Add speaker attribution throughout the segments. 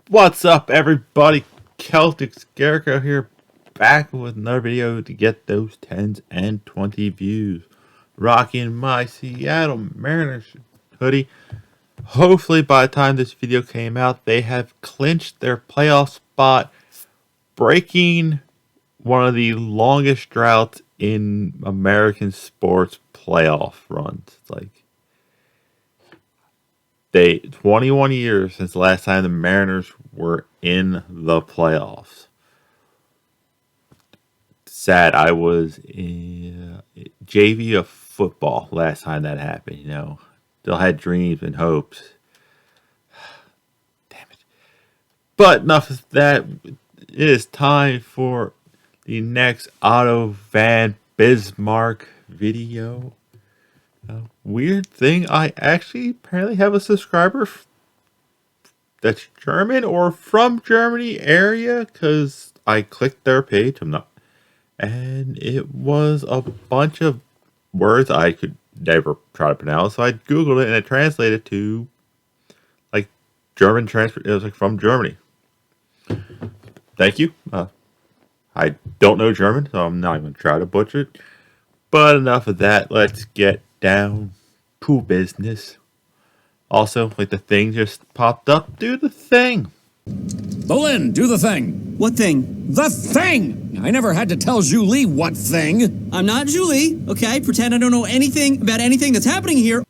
Speaker 1: What's up, everybody? Celtic Scarecrow here, back with another video to get those 10s and 20 views. Rocking my Seattle Mariners hoodie. Hopefully, by the time this video came out, they have clinched their playoff spot, breaking one of the longest droughts in American sports playoff runs. It's like 21 years since the last time the Mariners were in the playoffs. Sad. I was in JV of football last time that happened. Still had dreams and hopes. Damn it. But enough of that. It is time for the next Otto Van Bismarck video. Weird thing, I actually apparently have a subscriber that's German or from Germany area, because I clicked their page. And it was a bunch of words I could never try to pronounce, so I googled it and it translated to like German transfer. It was like from Germany. Thank you. I don't know German, so I'm not even gonna try to butcher it. But enough of that. Let's get down to business. Also, like, the thing just popped up. Do the thing.
Speaker 2: Bolin, do the thing.
Speaker 3: What thing?
Speaker 2: The thing! I never had to tell Julie what thing.
Speaker 3: I'm not Julie, okay? Pretend I don't know anything about anything that's happening here.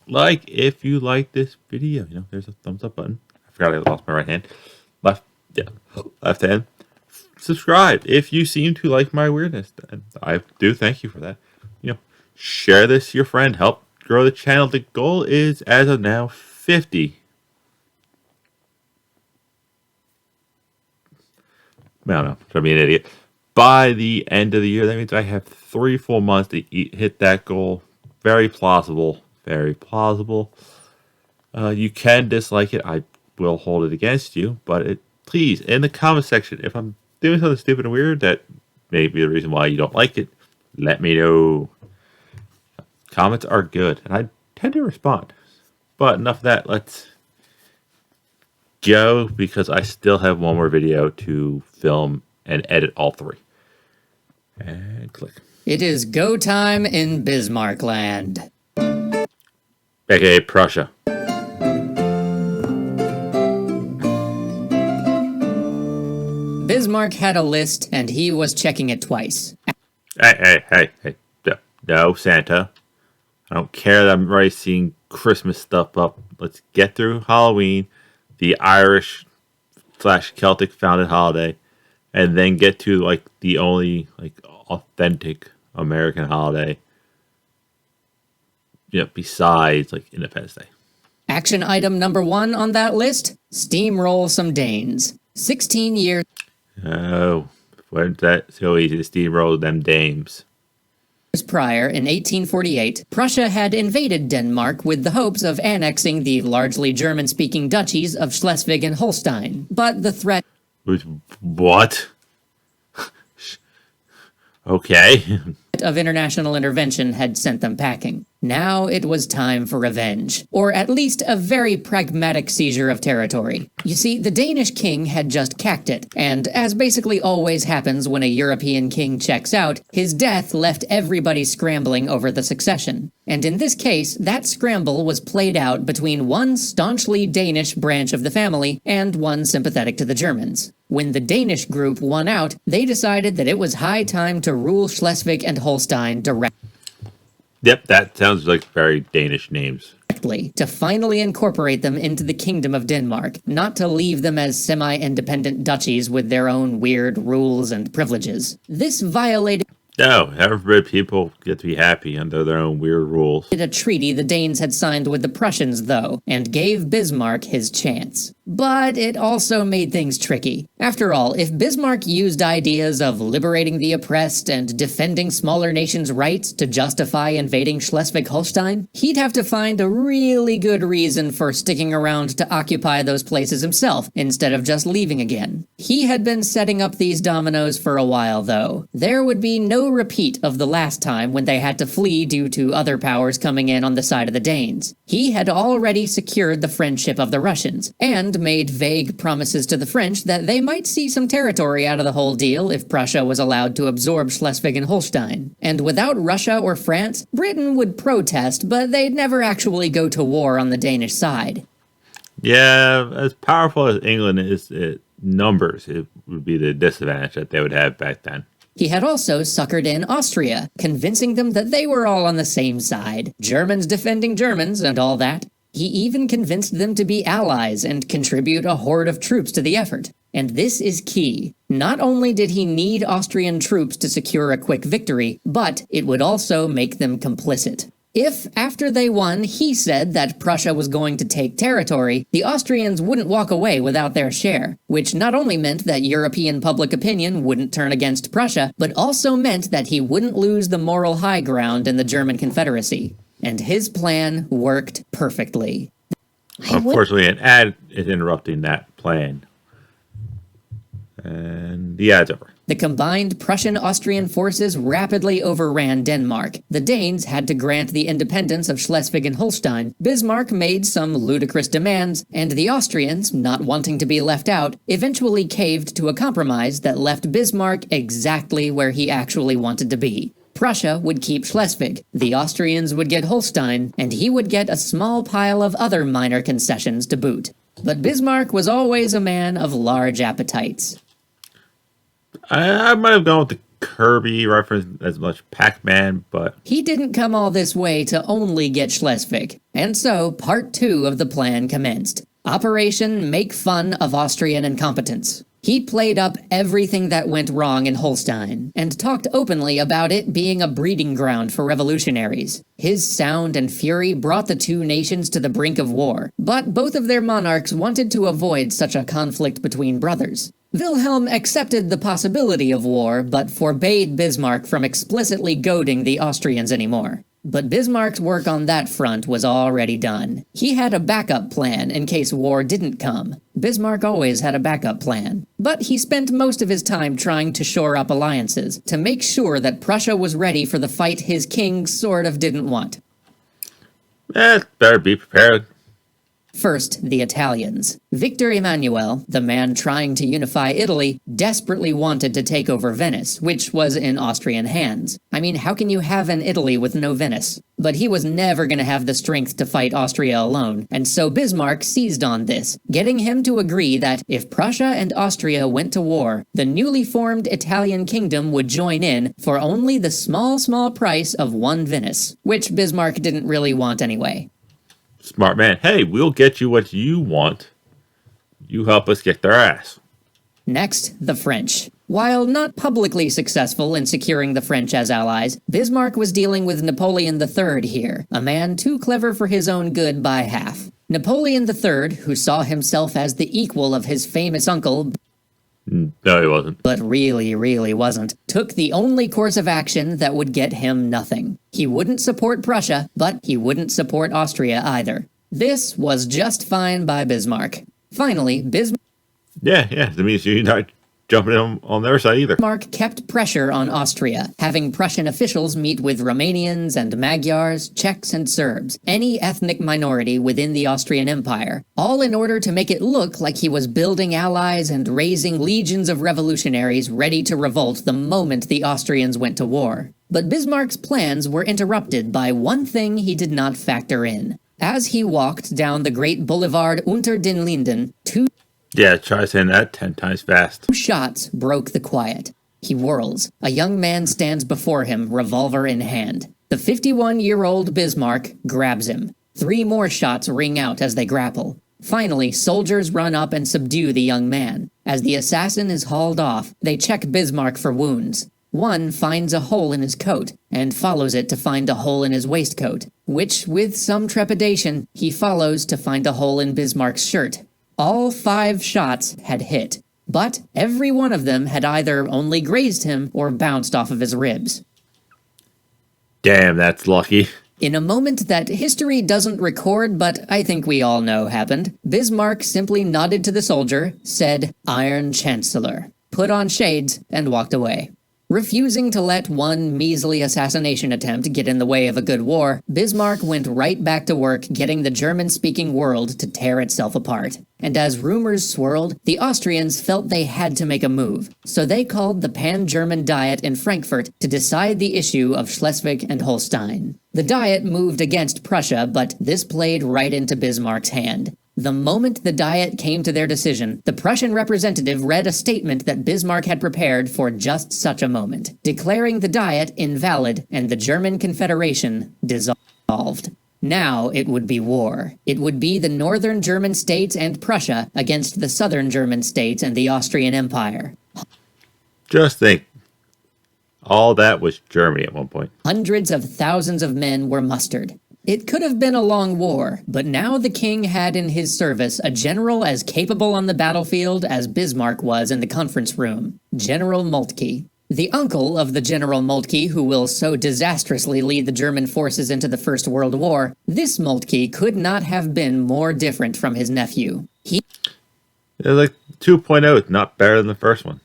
Speaker 1: Like, if you like this video, there's a thumbs up button. I forgot I lost my right hand. Left hand. Subscribe if you seem to like my weirdness. And I do thank you for that. Share this to your friend. Help grow the channel. The goal is, as of now, 50. I don't know. Trying to be an idiot. By the end of the year, that means I have 3 full months to hit that goal. Very plausible. Very plausible. You can dislike it. I will hold it against you. But please, in the comment section, if I'm doing something stupid and weird that may be the reason why you don't like it, let me know. Comments are good, and I tend to respond. But enough of that. Let's go, because I still have one more video to film and edit all 3. And click.
Speaker 4: It is go time in Bismarck land.
Speaker 1: AKA Prussia.
Speaker 4: Bismarck had a list, and he was checking it twice.
Speaker 1: Hey. No, Santa. I don't care that I'm already seeing Christmas stuff up. Let's get through Halloween, the Irish / Celtic founded holiday, and then get to the only authentic American holiday. Besides Independence Day.
Speaker 4: Action item number 1 on that list: steamroll some Danes. 16 years.
Speaker 1: Oh, wasn't that so easy to steamroll them dames?
Speaker 4: Prior, in 1848, Prussia had invaded Denmark with the hopes of annexing the largely German-speaking duchies of Schleswig and Holstein. But the threat
Speaker 1: What? Okay.
Speaker 4: of international intervention had sent them packing. Now it was time for revenge, or at least a very pragmatic seizure of territory. You see, the Danish king had just cacked it, and as basically always happens when a European king checks out, his death left everybody scrambling over the succession. And in this case, that scramble was played out between one staunchly Danish branch of the family and one sympathetic to the Germans. When the Danish group won out, they decided that it was high time to rule Schleswig and Holstein directly.
Speaker 1: Yep, that sounds like very Danish names.
Speaker 4: To finally incorporate them into the Kingdom of Denmark, not to leave them as semi-independent duchies with their own weird rules and privileges. This violated
Speaker 1: No, every people get to be happy under their own weird rules.
Speaker 4: a treaty the Danes had signed with the Prussians, though, and gave Bismarck his chance. But it also made things tricky. After all, if Bismarck used ideas of liberating the oppressed and defending smaller nations' rights to justify invading Schleswig-Holstein, he'd have to find a really good reason for sticking around to occupy those places himself, instead of just leaving again. He had been setting up these dominoes for a while, though. There would be no repeat of the last time when they had to flee due to other powers coming in on the side of the Danes. He had already secured the friendship of the Russians, and and made vague promises to the French that they might see some territory out of the whole deal if Prussia was allowed to absorb Schleswig and Holstein. And without Russia or France, Britain would protest, but they'd never actually go to war on the Danish side.
Speaker 1: Yeah, as powerful as England is, numbers, it would be the disadvantage that they would have back then.
Speaker 4: He had also suckered in Austria, convincing them that they were all on the same side, Germans defending Germans and all that. He even convinced them to be allies and contribute a horde of troops to the effort. And this is key. Not only did he need Austrian troops to secure a quick victory, but it would also make them complicit. If, after they won, he said that Prussia was going to take territory, the Austrians wouldn't walk away without their share, which not only meant that European public opinion wouldn't turn against Prussia, but also meant that he wouldn't lose the moral high ground in the German Confederacy. And his plan worked perfectly.
Speaker 1: Unfortunately, an ad is interrupting that plan. And the ad's over.
Speaker 4: The combined Prussian-Austrian forces rapidly overran Denmark. The Danes had to grant the independence of Schleswig and Holstein. Bismarck made some ludicrous demands, and the Austrians, not wanting to be left out, eventually caved to a compromise that left Bismarck exactly where he actually wanted to be. Prussia would keep Schleswig, the Austrians would get Holstein, and he would get a small pile of other minor concessions to boot. But Bismarck was always a man of large appetites.
Speaker 1: I might have gone with the Kirby reference as much Pac-Man, but
Speaker 4: he didn't come all this way to only get Schleswig. And so, part 2 of the plan commenced. Operation Make Fun of Austrian Incompetence. He played up everything that went wrong in Holstein, and talked openly about it being a breeding ground for revolutionaries. His sound and fury brought the two nations to the brink of war, but both of their monarchs wanted to avoid such a conflict between brothers. Wilhelm accepted the possibility of war, but forbade Bismarck from explicitly goading the Austrians anymore. But Bismarck's work on that front was already done. He had a backup plan in case war didn't come. Bismarck always had a backup plan. But he spent most of his time trying to shore up alliances, to make sure that Prussia was ready for the fight his king sort of didn't want.
Speaker 1: Better be prepared.
Speaker 4: First, the Italians. Victor Emmanuel, the man trying to unify Italy, desperately wanted to take over Venice, which was in Austrian hands. I mean, how can you have an Italy with no Venice? But he was never going to have the strength to fight Austria alone, and so Bismarck seized on this, getting him to agree that if Prussia and Austria went to war, the newly formed Italian kingdom would join in for only the small price of one Venice, which Bismarck didn't really want anyway.
Speaker 1: Smart man. Hey, we'll get you what you want. You help us get their ass.
Speaker 4: Next, the French. While not publicly successful in securing the French as allies, Bismarck was dealing with Napoleon III here, a man too clever for his own good by half. Napoleon III, who saw himself as the equal of his famous uncle,
Speaker 1: no, he wasn't.
Speaker 4: but really wasn't, took the only course of action that would get him nothing. He wouldn't support Prussia, but he wouldn't support Austria either. This was just fine by Bismarck. Finally,
Speaker 1: Yeah, that means you're not jumping on their side either.
Speaker 4: Bismarck kept pressure on Austria, having Prussian officials meet with Romanians and Magyars, Czechs and Serbs, any ethnic minority within the Austrian Empire, all in order to make it look like he was building allies and raising legions of revolutionaries ready to revolt the moment the Austrians went to war. But Bismarck's plans were interrupted by one thing he did not factor in. As he walked down the great boulevard Unter den Linden,
Speaker 1: Try saying that 10 times fast.
Speaker 4: shots broke the quiet. He whirls. A young man stands before him, revolver in hand. The 51-year-old Bismarck grabs him. 3 more shots ring out as they grapple. Finally, soldiers run up and subdue the young man. As the assassin is hauled off, they check Bismarck for wounds. One finds a hole in his coat, and follows it to find a hole in his waistcoat, which, with some trepidation, he follows to find a hole in Bismarck's shirt. All 5 shots had hit, but every one of them had either only grazed him or bounced off of his ribs.
Speaker 1: Damn, that's lucky.
Speaker 4: In a moment that history doesn't record, but I think we all know happened, Bismarck simply nodded to the soldier, said, "Iron Chancellor," put on shades, and walked away. Refusing to let one measly assassination attempt get in the way of a good war, Bismarck went right back to work getting the German-speaking world to tear itself apart. And as rumors swirled, the Austrians felt they had to make a move, so they called the Pan-German Diet in Frankfurt to decide the issue of Schleswig and Holstein. The Diet moved against Prussia, but this played right into Bismarck's hand. The moment the Diet came to their decision, the Prussian representative read a statement that Bismarck had prepared for just such a moment, declaring the Diet invalid and the German Confederation dissolved. Now it would be war. It would be the northern German states and Prussia against the southern German states and the Austrian Empire.
Speaker 1: Just think. All that was Germany at one point.
Speaker 4: Hundreds of thousands of men were mustered. It could have been a long war, but now the king had in his service a general as capable on the battlefield as Bismarck was in the conference room, General Moltke. The uncle of the General Moltke who will so disastrously lead the German forces into the First World War, this Moltke could not have been more different from his nephew.
Speaker 1: It was like 2.0, not better than the first one.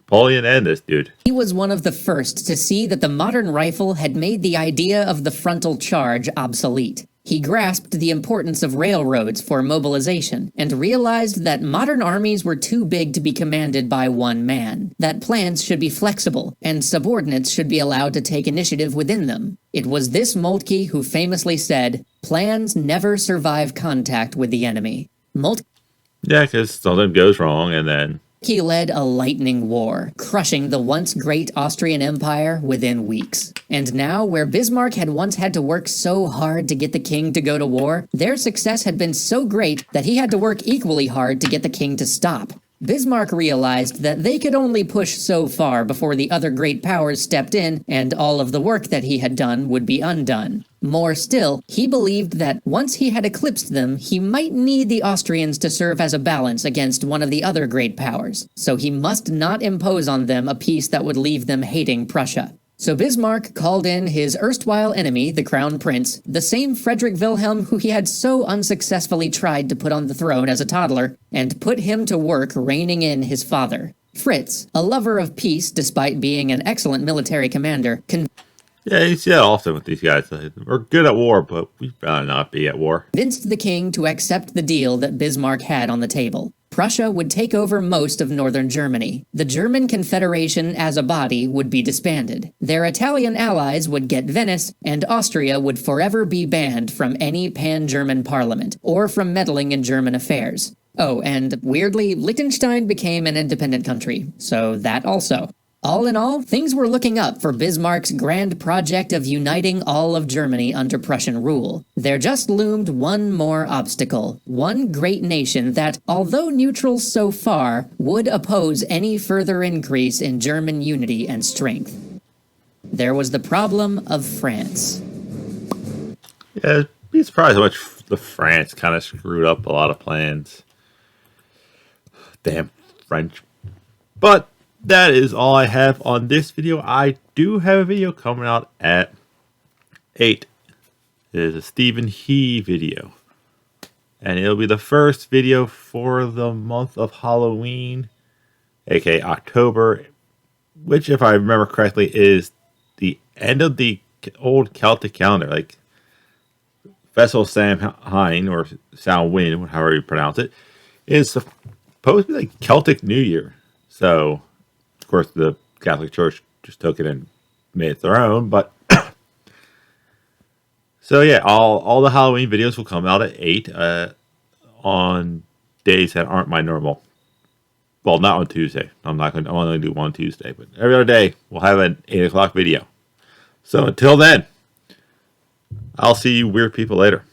Speaker 1: Napoleon and this dude.
Speaker 4: He was one of the first to see that the modern rifle had made the idea of the frontal charge obsolete. He grasped the importance of railroads for mobilization and realized that modern armies were too big to be commanded by one man, that plans should be flexible and subordinates should be allowed to take initiative within them. It was this Moltke who famously said, "Plans never survive contact with the enemy." Moltke
Speaker 1: because something goes wrong and then...
Speaker 4: He led a lightning war, crushing the once great Austrian Empire within weeks. And now, where Bismarck had once had to work so hard to get the king to go to war, their success had been so great that he had to work equally hard to get the king to stop. Bismarck realized that they could only push so far before the other great powers stepped in and all of the work that he had done would be undone. More still, he believed that once he had eclipsed them, he might need the Austrians to serve as a balance against one of the other great powers, so he must not impose on them a peace that would leave them hating Prussia. So Bismarck called in his erstwhile enemy, the Crown Prince, the same Frederick Wilhelm who he had so unsuccessfully tried to put on the throne as a toddler, and put him to work reining in his father. Fritz, a lover of peace despite being an excellent military commander,
Speaker 1: Yeah, you see that often with these guys. We're good at war, but we'd rather not be at war.
Speaker 4: convinced the king to accept the deal that Bismarck had on the table. Prussia would take over most of northern Germany. The German Confederation as a body would be disbanded. Their Italian allies would get Venice, and Austria would forever be banned from any pan-German parliament, or from meddling in German affairs. Oh, and weirdly, Liechtenstein became an independent country, so that also. All in all, things were looking up for Bismarck's grand project of uniting all of Germany under Prussian rule. There just loomed one more obstacle, one great nation that, although neutral so far, would oppose any further increase in German unity and strength. There was the problem of France.
Speaker 1: Yeah, I'd be surprised how much the France kind of screwed up a lot of plans. Damn French. But that is all I have on this video. I do have a video coming out at 8. It is a Stephen He video. And it'll be the first video for the month of Halloween, aka October, which, if I remember correctly, is the end of the old Celtic calendar. Like, Festival Samhain, or Samhain, however you pronounce it, is supposed to be like Celtic New Year. So, of course, the Catholic Church just took it and made it their own. But so yeah, all the Halloween videos will come out at 8 on days that aren't my normal. Well, not on Tuesday. I'm only going to do one Tuesday, but every other day we'll have an 8 o'clock video. So until then, I'll see you weird people later.